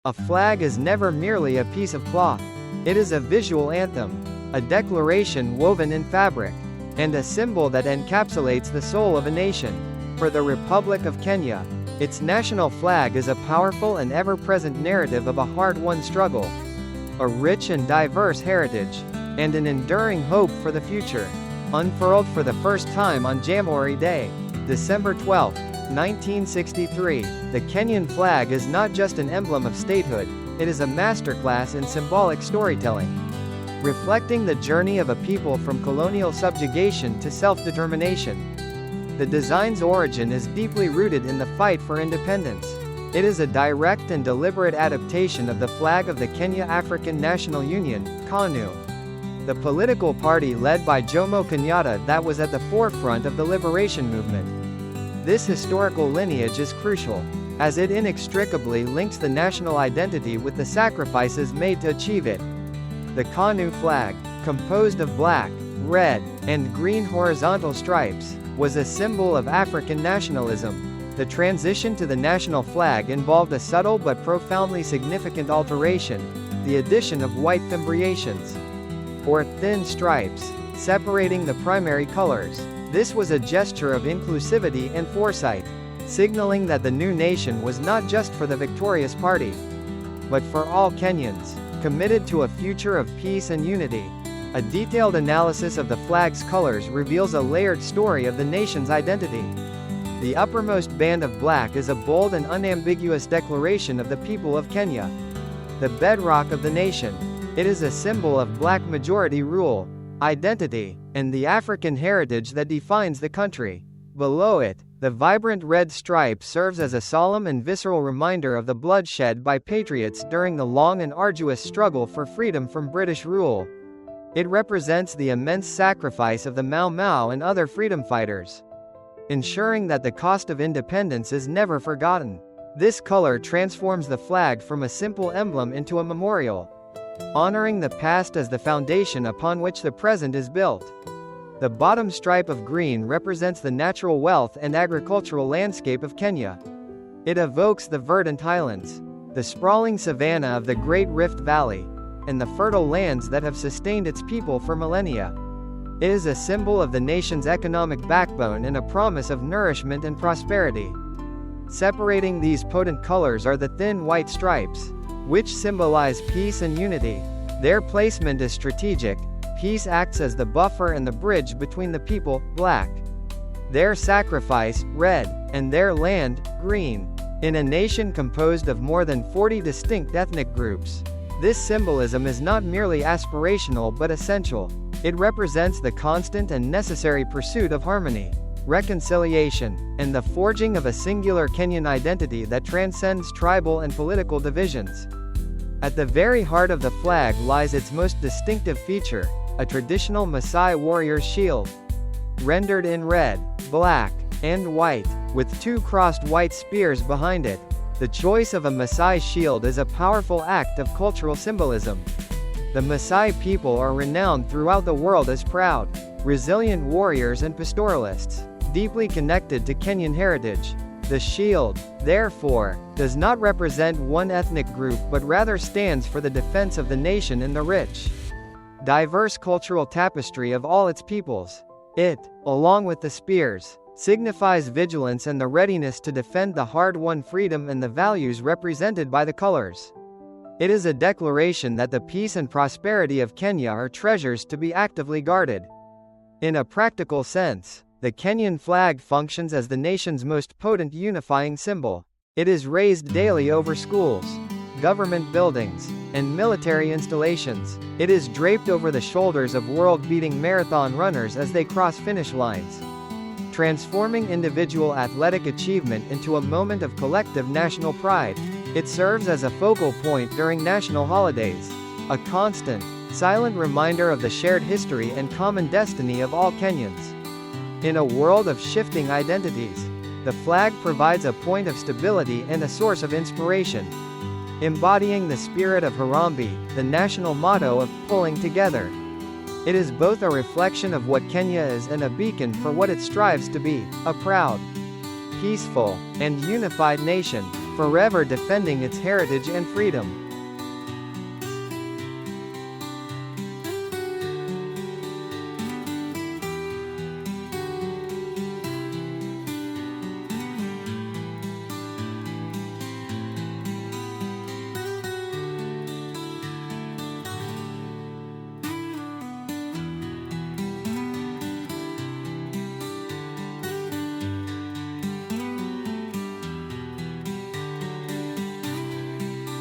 A flag is never merely a piece of cloth. It is a visual anthem, a declaration woven in fabric, and a symbol that encapsulates the soul of a nation. For the Republic of Kenya, its national flag is a powerful and ever-present narrative of a hard-won struggle, a rich and diverse heritage, and an enduring hope for the future. Unfurled for the first time on Jamhuri Day, December 12, 1963, the Kenyan flag is not just an emblem of statehood, it is a masterclass in symbolic storytelling. Reflecting the journey of a people from colonial subjugation to self-determination. The design's origin is deeply rooted in the fight for independence. It is a direct and deliberate adaptation of the flag of the Kenya African National Union, KANU, the political party led by Jomo Kenyatta that was at the forefront of the liberation movement. This historical lineage is crucial, as it inextricably links the national identity with the sacrifices made to achieve it. The KANU flag, composed of black, red, and green horizontal stripes, was a symbol of African nationalism. The transition to the national flag involved a subtle but profoundly significant alteration, the addition of white fimbriations, or thin stripes, separating the primary colors. This was a gesture of inclusivity and foresight, signaling that the new nation was not just for the victorious party, but for all Kenyans, committed to a future of peace and unity. A detailed analysis of the flag's colors reveals a layered story of the nation's identity. The uppermost band of black is a bold and unambiguous declaration of the people of Kenya, the bedrock of the nation. It is a symbol of black majority rule, identity, and the African heritage that defines the country. Below it, the vibrant red stripe serves as a solemn and visceral reminder of the blood shed by patriots during the long and arduous struggle for freedom from British rule. It represents the immense sacrifice of the Mau Mau and other freedom fighters, ensuring that the cost of independence is never forgotten. This color transforms the flag from a simple emblem into a memorial, honoring the past as the foundation upon which the present is built. The bottom stripe of green represents the natural wealth and agricultural landscape of Kenya. It evokes the verdant highlands, the sprawling savanna of the Great Rift Valley, and the fertile lands that have sustained its people for millennia. It is a symbol of the nation's economic backbone and a promise of nourishment and prosperity. Separating these potent colors are the thin white stripes, which symbolize peace and unity. Their placement is strategic. Peace acts as the buffer and the bridge between the people, black, their sacrifice, red, and their land, green. In a nation composed of more than 40 distinct ethnic groups, this symbolism is not merely aspirational but essential. It represents the constant and necessary pursuit of harmony, reconciliation, and the forging of a singular Kenyan identity that transcends tribal and political divisions. At the very heart of the flag lies its most distinctive feature, a traditional Maasai warrior's shield, rendered in red, black, and white, with two crossed white spears behind it. The choice of a Maasai shield is a powerful act of cultural symbolism. The Maasai people are renowned throughout the world as proud, resilient warriors and pastoralists, deeply connected to Kenyan heritage. The shield, therefore, does not represent one ethnic group but rather stands for the defense of the nation and the rich, diverse cultural tapestry of all its peoples. It, along with the spears, signifies vigilance and the readiness to defend the hard-won freedom and the values represented by the colors. It is a declaration that the peace and prosperity of Kenya are treasures to be actively guarded. In a practical sense, the Kenyan flag functions as the nation's most potent unifying symbol. It is raised daily over schools, government buildings, and military installations. It is draped over the shoulders of world-beating marathon runners as they cross finish lines, transforming individual athletic achievement into a moment of collective national pride. It serves as a focal point during national holidays, a constant, silent reminder of the shared history and common destiny of all Kenyans. In a world of shifting identities, the flag provides a point of stability and a source of inspiration, embodying the spirit of Harambee, the national motto of pulling together. It is both a reflection of what Kenya is and a beacon for what it strives to be, a proud, peaceful, and unified nation. forever defending its heritage and freedom.